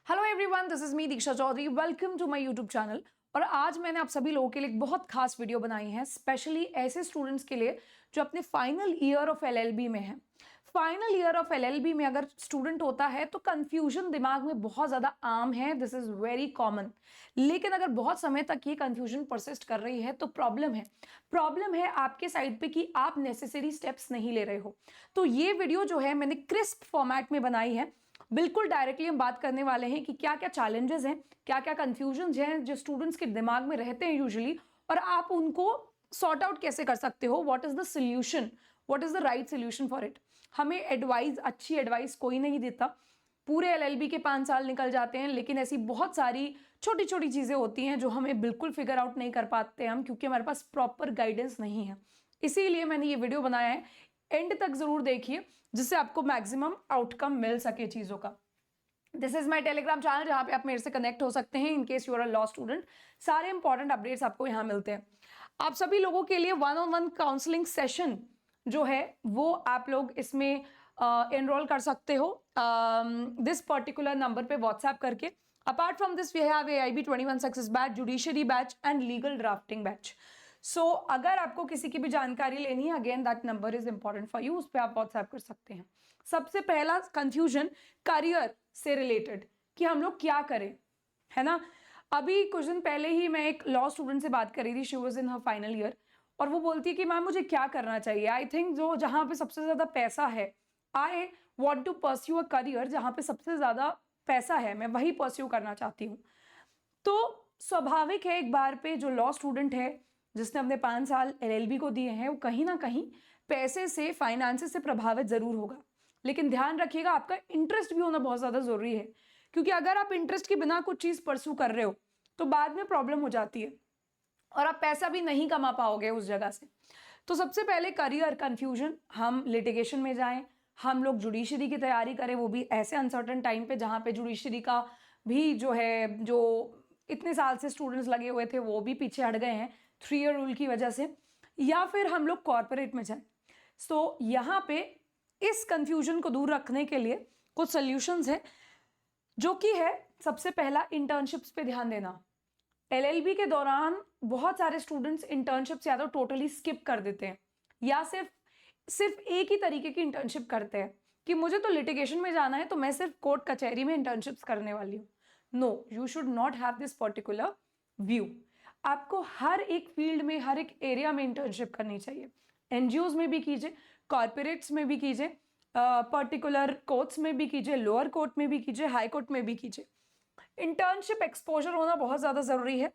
Hello everyone, this is me Diksha Chaudhary. Welcome to my YouTube channel. और आज मैंने आप सभी लोगों के लिए एक बहुत खास वीडियो बनाई है, स्पेशली ऐसे स्टूडेंट्स के लिए जो अपने फाइनल ईयर ऑफ एलएलबी में हैं। फाइनल ईयर ऑफ एलएलबी में अगर स्टूडेंट होता है तो कंफ्यूजन दिमाग में बहुत ज़्यादा आम है, दिस इज़ वेरी कॉमन। लेकिन अगर बहुत समय तक ये कंफ्यूजन परसिस्ट कर रही है तो प्रॉब्लम है आपके साइड पे कि आप नेसेसरी स्टेप्स नहीं ले रहे हो। तो ये वीडियो जो है मैंने क्रिस्प फॉर्मेट में बनाई है। बिल्कुल डायरेक्टली हम बात करने वाले हैं कि क्या क्या चैलेंजेस हैं, क्या क्या कंफ्यूजन हैं जो स्टूडेंट्स के दिमाग में रहते हैं यूजुअली, और आप उनको सॉर्ट आउट कैसे कर सकते हो। What is the solution, what is the right solution for it. हमें एडवाइस, अच्छी एडवाइस कोई नहीं देता। पूरे एलएलबी के 5 साल निकल जाते हैं, लेकिन ऐसी बहुत सारी छोटी छोटी चीज़ें होती हैं जो हमें बिल्कुल फिगर आउट नहीं कर पाते हम, क्योंकि हमारे पास प्रॉपर गाइडेंस नहीं है। इसीलिए मैंने ये वीडियो बनाया है। एंड तक जरूर देखिए जिससे आपको मैक्सिमम आउटकम मिल सके चीज़ों का। This is my Telegram channel जहाँ पे आप मेरे से कनेक्ट हो सकते हैं in case you are a law student. सारे इंपॉर्टेंट अपडेट्स आपको यहाँ मिलते हैं। आप सभी लोगों के लिए 1-on-1 काउंसलिंग सेशन जो है वो आप लोग इसमें एनरोल कर सकते हो दिस पर्टिकुलर नंबर पे व्हाट्सएप करके। Apart from this we have AIB 21 success batch, judiciary batch and legal drafting batch. So अगर आपको किसी की भी जानकारी लेनी है, again that number is important for you, उस पर आप व्हाट्सएप कर सकते हैं। सबसे पहला कंफ्यूजन करियर से रिलेटेड कि हम लोग क्या करें, है ना। अभी कुछ दिन पहले ही मैं एक लॉ स्टूडेंट से बात कर रही थी, she was in her final year, और वो बोलती है कि मैम मुझे क्या करना चाहिए। आई थिंक जो जहाँ पे सबसे ज़्यादा पैसा है, I want to pursue a career जहाँ पे सबसे ज़्यादा पैसा है, मैं वही परस्यू करना चाहती हूँ। तो स्वाभाविक है, एक बार पे जो लॉ स्टूडेंट है जिसने अपने 5 साल एलएलबी को दिए हैं वो कहीं ना कहीं पैसे से, फाइनेंसेस से प्रभावित जरूर होगा। लेकिन ध्यान रखिएगा आपका इंटरेस्ट भी होना बहुत ज़्यादा ज़रूरी है, क्योंकि अगर आप इंटरेस्ट के बिना कुछ चीज़ परस्यू कर रहे हो तो बाद में प्रॉब्लम हो जाती है और आप पैसा भी नहीं कमा पाओगे उस जगह से। तो सबसे पहले करियर कंफ्यूजन, हम लिटिगेशन में जाएं, हम लोग जुडिशरी की तैयारी करें, वो भी ऐसे अनसर्टन टाइम पे जहाँ पे जुडिशरी का भी जो है, जो इतने साल से स्टूडेंट्स लगे हुए थे वो भी पीछे हट गए हैं 3 ईयर रूल की वजह से। या फिर हम लोग कॉरपोरेट में जाएं। सो यहाँ पे इस कंफ्यूजन को दूर रखने के लिए कुछ सोल्यूशंस हैं, जो कि है सबसे पहला इंटर्नशिप्स पे ध्यान देना। एलएलबी के दौरान बहुत सारे स्टूडेंट्स इंटर्नशिप्स या तो टोटली स्किप कर देते हैं या सिर्फ एक ही तरीके की इंटर्नशिप करते हैं कि मुझे तो लिटिगेशन में जाना है तो मैं सिर्फ कोर्ट कचहरी में इंटर्नशिप्स करने वाली हूँ। No, you should not have this particular view. आपको हर एक फील्ड में, हर एक एरिया में इंटर्नशिप करनी चाहिए। एनजीओज में भी कीजिए, कॉर्पोरेट्स में भी कीजिए, पर्टिकुलर कोर्ट्स में भी कीजिए, लोअर कोर्ट में भी कीजिए, हाई कोर्ट में भी कीजिए। इंटर्नशिप एक्सपोजर होना बहुत ज़्यादा ज़रूरी है।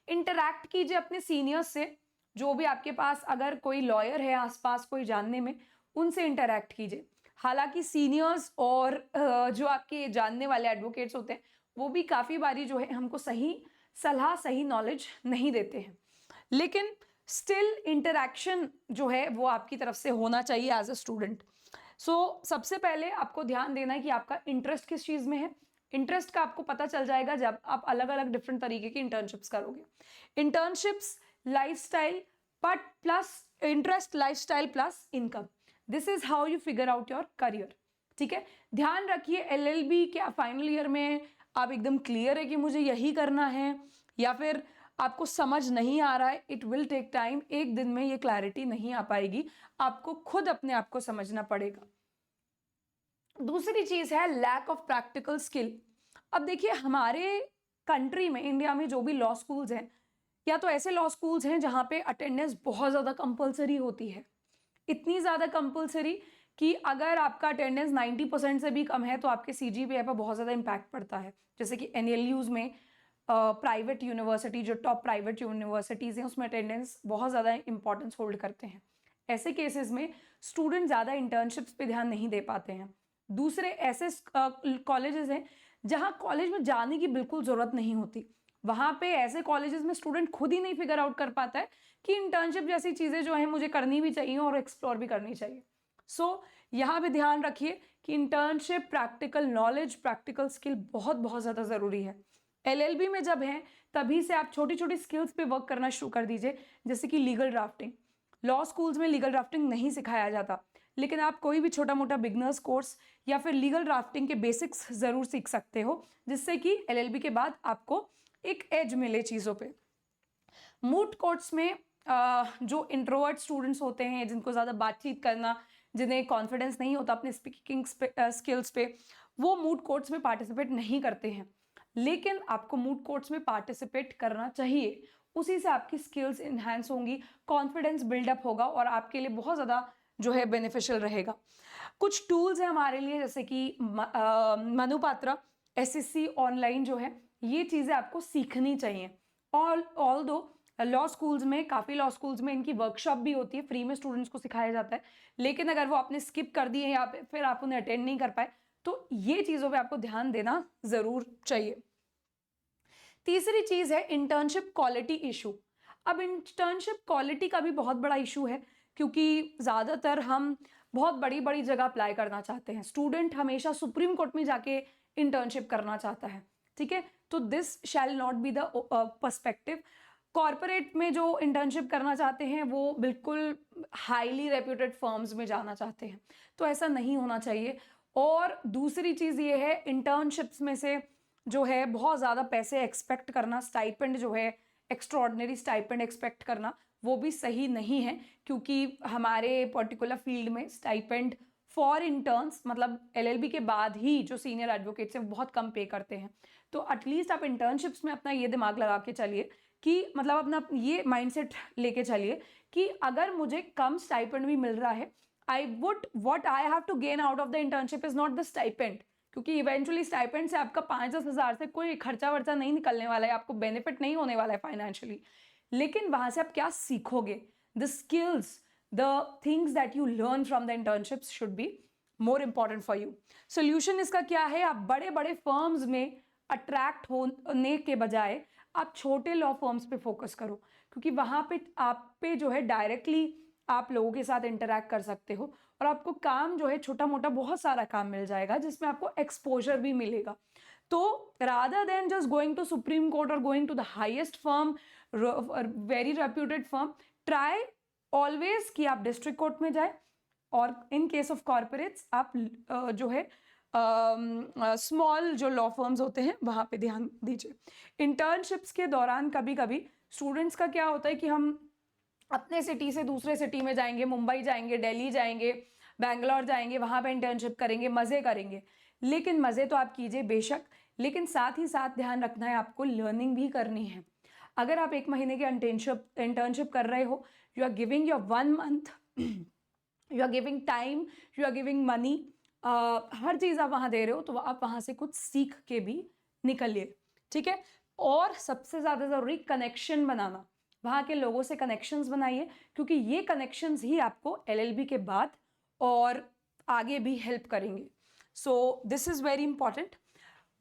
इंटरैक्ट कीजिए अपने सीनियर्स से, जो भी आपके पास अगर कोई लॉयर है आसपास कोई जानने में, उनसे इंटरैक्ट कीजिए। हालांकि सीनियर्स और जो आपके जानने वाले एडवोकेट्स होते हैं वो भी काफ़ी बारी जो है हमको सही सलाह, सही नॉलेज नहीं देते हैं, लेकिन स्टिल इंटरैक्शन जो है वो आपकी तरफ से होना चाहिए एज अ स्टूडेंट। सो सबसे पहले आपको ध्यान देना है कि आपका इंटरेस्ट किस चीज़ में है। इंटरेस्ट का आपको पता चल जाएगा जब आप अलग अलग डिफरेंट तरीके की इंटर्नशिप्स करोगे। Internships, lifestyle but plus interest, lifestyle plus income, this is how you figure out your career. ठीक है, ध्यान रखिए एलएलबी के फाइनल ईयर में आप एकदम क्लियर है कि मुझे यही करना है, या फिर आपको समझ नहीं आ रहा है। इट विल टेक टाइम, एक दिन में ये क्लैरिटी नहीं आ पाएगी, आपको खुद अपने आप को समझना पड़ेगा। दूसरी चीज है लैक ऑफ प्रैक्टिकल स्किल। अब देखिए हमारे कंट्री में, इंडिया में जो भी लॉ स्कूल्स हैं, या तो ऐसे लॉ स्कूल्स हैं जहाँ पे अटेंडेंस बहुत ज़्यादा कंपलसरी होती है, इतनी ज़्यादा कंपलसरी कि अगर आपका अटेंडेंस 90% से भी कम है तो आपके CGPA पर बहुत ज़्यादा इम्पैक्ट पड़ता है। जैसे कि NLUs में, प्राइवेट यूनिवर्सिटी, जो टॉप प्राइवेट यूनिवर्सिटीज़ हैं उसमें अटेंडेंस बहुत ज़्यादा इंपॉर्टेंस होल्ड करते हैं। ऐसे केसेस में स्टूडेंट ज़्यादा इंटर्नशिप्स पे ध्यान नहीं दे पाते हैं। दूसरे ऐसे कॉलेजेस हैं जहाँ कॉलेज में जाने की बिल्कुल ज़रूरत नहीं होती, वहाँ पे ऐसे कॉलेजेस में स्टूडेंट खुद ही नहीं फिगर आउट कर पाता है कि इंटर्नशिप जैसी चीज़ें जो हैं मुझे करनी भी चाहिए और एक्सप्लोर भी करनी चाहिए। सो यहाँ पे ध्यान रखिए कि internship, practical knowledge, practical skill बहुत बहुत ज़्यादा ज़रूरी है। एलएलबी में जब हैं तभी से आप छोटी छोटी स्किल्स पे वर्क करना शुरू कर दीजिए, जैसे कि लीगल ड्राफ्टिंग। लॉ स्कूल्स में लीगल ड्राफ्टिंग नहीं सिखाया जाता, लेकिन आप कोई भी छोटा मोटा बिगनर्स कोर्स या फिर लीगल ड्राफ्टिंग के बेसिक्स ज़रूर सीख सकते हो, जिससे कि एलएलबी के बाद आपको एक एज मिले चीज़ों पे। मूट कोर्ट्स में जो इंट्रोवर्ट स्टूडेंट्स होते हैं, जिनको ज़्यादा बातचीत करना, जिन्हें कॉन्फिडेंस नहीं होता अपने स्पीकिंग स्किल्स पे, वो मूट कोर्ट्स में पार्टिसिपेट नहीं करते हैं। लेकिन आपको मूट कोर्ट्स में पार्टिसिपेट करना चाहिए, उसी से आपकी स्किल्स इन्हांस होंगी, कॉन्फिडेंस बिल्डअप होगा और आपके लिए बहुत ज़्यादा जो है बेनिफिशियल रहेगा। कुछ टूल्स हैं हमारे लिए, जैसे कि मनुपात्रा, एसएससी ऑनलाइन जो है, ये चीज़ें आपको सीखनी चाहिए। ऑल दो लॉ स्कूल्स में, काफ़ी लॉ स्कूल्स में इनकी वर्कशॉप भी होती है, फ्री में स्टूडेंट्स को सिखाया जाता है, लेकिन अगर वो आपने स्किप कर दिए या फिर आप उन्हें अटेंड नहीं कर पाए, तो ये चीज़ों पे आपको ध्यान देना ज़रूर चाहिए। तीसरी चीज़ है इंटर्नशिप क्वालिटी इशू। अब इंटर्नशिप क्वालिटी का भी बहुत बड़ा इशू है, क्योंकि ज़्यादातर हम बहुत बड़ी बड़ी जगह अप्लाई करना चाहते हैं। स्टूडेंट हमेशा सुप्रीम कोर्ट में जाके इंटर्नशिप करना चाहता है, ठीक है, तो this shall not be the perspective. Corporate में जो इंटर्नशिप करना चाहते हैं वो बिल्कुल हाईली रेप्यूटेड फर्म्स में जाना चाहते हैं, तो ऐसा नहीं होना चाहिए। और दूसरी चीज़ ये है, इंटर्नशिप्स में से जो है बहुत ज़्यादा पैसे एक्सपेक्ट करना, स्टाइपेंड जो है, एक्स्ट्रॉर्डनरी स्टाइपेंड एक्सपेक्ट करना, वो भी सही नहीं है, क्योंकि हमारे पर्टिकुलर फील्ड में स्टाइपेंड फॉर इंटर्न्स, मतलब एलएलबी के बाद ही जो सीनियर एडवोकेट्स हैं वो बहुत कम पे करते हैं। तो एटलीस्ट आप इंटर्नशिप्स में अपना ये दिमाग लगा के चलिए कि मतलब अपना ये माइंडसेट लेके चलिए कि अगर मुझे कम स्टाइपेंड भी मिल रहा है, what I have to gain out of the internship is not the stipend, क्योंकि इवेंचुअली स्टाइपेंड से आपका 5-10 हज़ार से कोई खर्चा वर्चा नहीं निकलने वाला है, आपको बेनिफिट नहीं होने वाला है फाइनेंशियली, लेकिन वहाँ से आप क्या सीखोगे, the skills, the things that you learn from the internships should be more important for you. Solution इसका क्या है, आप बड़े बड़े फर्म्स में अट्रैक्ट होने के बजाय आप छोटे लॉ फर्म्स पे फोकस करो, क्योंकि वहाँ पे आप पे जो है डायरेक्टली आप लोगों के साथ इंटरैक्ट कर सकते हो और आपको काम जो है छोटा मोटा बहुत सारा काम मिल जाएगा, जिसमें आपको एक्सपोजर भी मिलेगा। तो rather than just going to Supreme Court और going to the highest firm, very reputed firm, try always कि आप डिस्ट्रिक्ट कोर्ट में जाए, और इन केस ऑफ कॉर्पोरेट्स आप जो है स्मॉल जो लॉ फर्म्स होते हैं वहाँ पे ध्यान दीजिए। इंटर्नशिप्स के दौरान कभी कभी स्टूडेंट्स का क्या होता है कि हम अपने सिटी से दूसरे सिटी में जाएंगे, मुंबई जाएंगे, दिल्ली जाएंगे, बैंगलोर जाएंगे, वहाँ पे इंटर्नशिप करेंगे, मज़े करेंगे। लेकिन मज़े तो आप कीजिए बेशक, लेकिन साथ ही साथ ध्यान रखना है आपको लर्निंग भी करनी है। अगर आप 1 महीने की इंटर्नशिप कर रहे हो, you are giving your 1 month, you are giving time, you are giving money, हर चीज़ आप वहाँ दे रहे हो, तो आप वहाँ से कुछ सीख के भी निकलिए, ठीक है। और सबसे ज़्यादा ज़रूरी कनेक्शन बनाना, वहाँ के लोगों से कनेक्शंस बनाइए, क्योंकि ये कनेक्शंस ही आपको एलएलबी के बाद और आगे भी हेल्प करेंगे। So this is very important.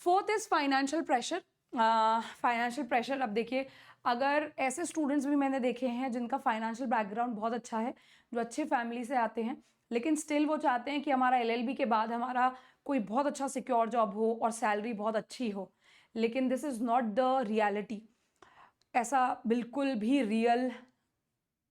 Fourth is financial pressure. Financial pressure, अब देखिए, अगर ऐसे स्टूडेंट्स भी मैंने देखे हैं जिनका फाइनेंशियल बैकग्राउंड बहुत अच्छा है, जो अच्छे फैमिली से आते हैं, लेकिन स्टिल वो चाहते हैं कि हमारा एलएलबी के बाद हमारा कोई बहुत अच्छा सिक्योर जॉब हो और सैलरी बहुत अच्छी हो, लेकिन this is not the reality. ऐसा बिल्कुल भी रियल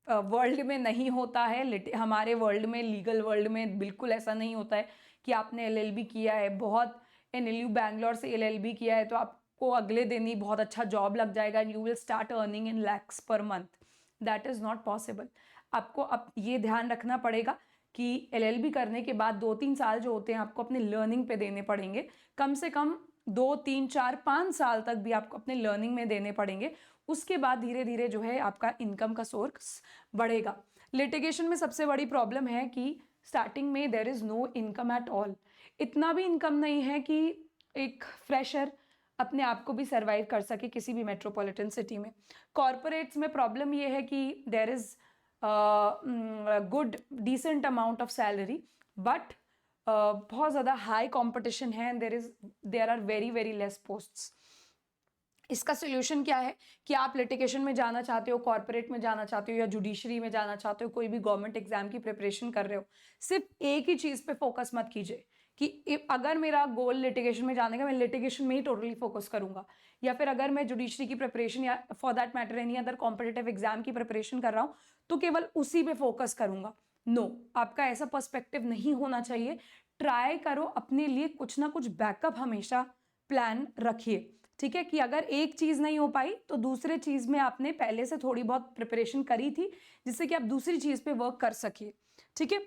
वर्ल्ड में नहीं होता है। हमारे वर्ल्ड में, लीगल वर्ल्ड में बिल्कुल ऐसा नहीं होता है कि आपने एलएलबी किया है, बहुत एनएलयू बैंगलोर से एलएलबी किया है तो आपको अगले दिन ही बहुत अच्छा जॉब लग जाएगा and you will start earning in lakhs per month. That is not possible. आपको अब ये ध्यान रखना पड़ेगा कि एलएलबी करने के बाद 2-3 साल जो होते हैं आपको अपने लर्निंग पे देने पड़ेंगे, कम से कम 2-3-4-5 साल तक भी आपको अपने लर्निंग में देने पड़ेंगे। उसके बाद धीरे धीरे जो है आपका इनकम का सोर्स बढ़ेगा। लिटिगेशन में सबसे बड़ी प्रॉब्लम है कि स्टार्टिंग में there is no income at all. इतना भी इनकम नहीं है कि एक फ्रेशर अपने आप को भी सर्वाइव कर सके किसी भी मेट्रोपॉलिटन सिटी में। कॉरपोरेट्स में प्रॉब्लम ये है कि there is good decent amount of salary, but बहुत ज़्यादा हाई कंपटीशन है and there are very very less posts. इसका सोल्यूशन क्या है कि आप लिटिगेशन में जाना चाहते हो, कॉर्पोरेट में जाना चाहते हो या जुडिशरी में जाना चाहते हो, कोई भी गवर्नमेंट एग्जाम की प्रिपरेशन कर रहे हो, सिर्फ एक ही चीज़ पे फोकस मत कीजिए कि अगर मेरा गोल लिटिगेशन में जाने का, मैं लिटिगेशन में ही टोटली फोकस करूंगा, या फिर अगर मैं जुडिशरी की प्रिपरेशन या for that matter any other competitive exam की प्रिपरेशन कर रहा हूँ तो केवल उसी पे फोकस करूंगा। नो, आपका ऐसा पर्सपेक्टिव नहीं होना चाहिए। ट्राई करो, अपने लिए कुछ ना कुछ बैकअप हमेशा प्लान रखिए, ठीक है, कि अगर एक चीज़ नहीं हो पाई तो दूसरे चीज़ में आपने पहले से थोड़ी बहुत प्रिपरेशन करी थी, जिससे कि आप दूसरी चीज़ पे वर्क कर सकिए, ठीक है।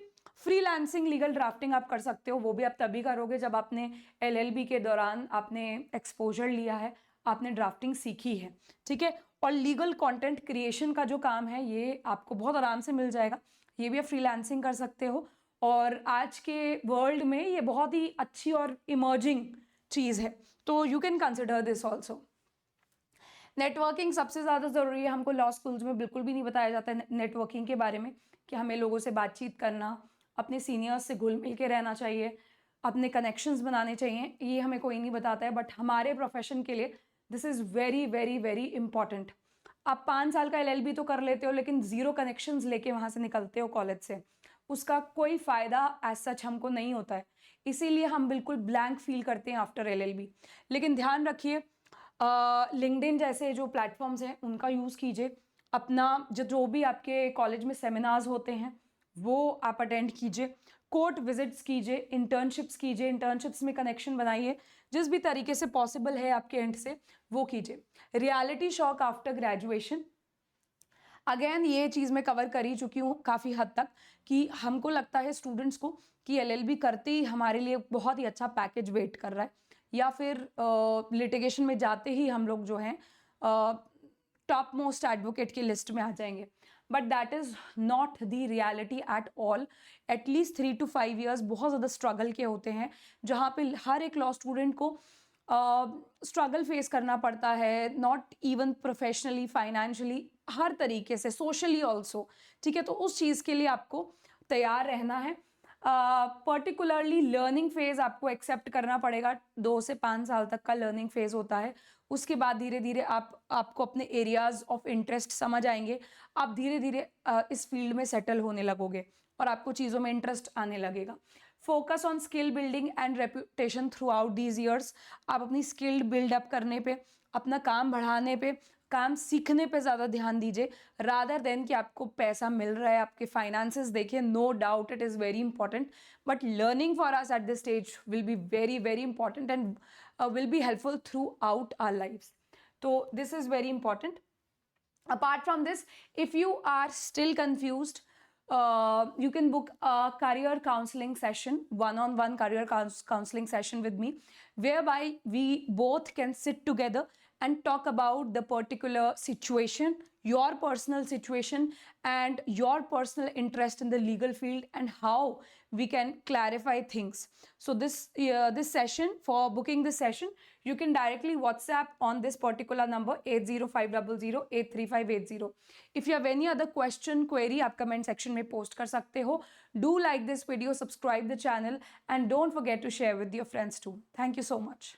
फ्रीलांसिंग लीगल ड्राफ्टिंग आप कर सकते हो, वो भी आप तभी करोगे जब आपने एलएलबी के दौरान आपने एक्सपोजर लिया है, आपने ड्राफ्टिंग सीखी है, ठीक है। और लीगल कंटेंट क्रिएशन का जो काम है ये आपको बहुत आराम से मिल जाएगा, ये भी आप फ्रीलांसिंग कर सकते हो। और आज के वर्ल्ड में ये बहुत ही अच्छी और इमर्जिंग चीज़ है, तो you can consider this also. Networking सबसे ज़्यादा ज़रूरी है, हमको लॉ स्कूल्स में बिल्कुल भी नहीं बताया जाता है नेटवर्किंग के बारे में, कि हमें लोगों से बातचीत करना, अपने सीनियर्स से घुल मिल के रहना चाहिए, अपने कनेक्शंस बनाने चाहिए, ये हमें कोई नहीं बताता है। बट हमारे प्रोफेशन के लिए this is very very very important. आप 5 साल का एलएलबी तो कर लेते हो, लेकिन ज़ीरो कनेक्शंस लेके वहाँ से निकलते हो कॉलेज से, उसका कोई फ़ायदा एज सच हमको नहीं होता है। इसीलिए हम बिल्कुल ब्लैंक फील करते हैं आफ्टर एलएलबी। लेकिन ध्यान रखिए, लिंक्डइन जैसे जो प्लेटफॉर्म्स हैं उनका यूज़ कीजिए, अपना जो भी आपके कॉलेज में सेमिनार्स होते हैं वो आप अटेंड कीजिए, कोर्ट विजिट्स कीजिए, इंटर्नशिप्स कीजिए, इंटर्नशिप्स में कनेक्शन बनाइए, जिस भी तरीके से पॉसिबल है आपके एंड से वो कीजिए। Reality shock after graduation, again ये चीज़ मैं कवर करी चुकी हूँ काफ़ी हद तक, कि हमको लगता है स्टूडेंट्स को कि एलएलबी करते ही हमारे लिए बहुत ही अच्छा पैकेज वेट कर रहा है, या फिर लिटिगेशन में जाते ही हम लोग जो हैं टॉप मोस्ट एडवोकेट की लिस्ट में आ जाएंगे। But that is not the reality at all. At least 3 to 5 years बहुत ज़्यादा स्ट्रगल के होते हैं, जहाँ पे हर एक लॉ स्टूडेंट को स्ट्रगल फेस करना पड़ता है, नॉट इवन प्रोफेशनली, फाइनेंशियली, हर तरीके से, सोशली ऑल्सो, ठीक है। तो उस चीज़ के लिए आपको तैयार रहना है। पर्टिकुलरली लर्निंग फेज़ आपको एक्सेप्ट करना पड़ेगा, 2 से 5 साल तक का लर्निंग फेज़ होता है। उसके बाद धीरे धीरे आपको अपने एरियाज़ ऑफ इंटरेस्ट समझ आएंगे, आप धीरे धीरे इस फील्ड में सेटल होने लगोगे और आपको चीज़ों में इंटरेस्ट आने लगेगा। Focus on skill building and reputation through out these years, आप अपनी स्किल बिल्डअप करने पे, अपना काम बढ़ाने पे, काम सीखने पे ज़्यादा ध्यान दीजिए, रादर देन कि आपको पैसा मिल रहा है, आपके फाइनेंसेस देखिए, no doubt it is very important, but learning for us at this stage will be very very important and will be helpful throughout our lifes. तो this is very important. Apart from this, if you are still confused, you can book a career counseling session, one-on-one career counseling session with me, whereby we both can sit together and talk about the particular situation, your personal situation and your personal interest in the legal field, and how we can clarify things. So this session, for booking this session, you can directly WhatsApp on this particular number 8050083580. If you have any other question, query, आप comment section में post कर सकते हो. Do like this video, subscribe the channel and don't forget to share with your friends too. Thank you so much.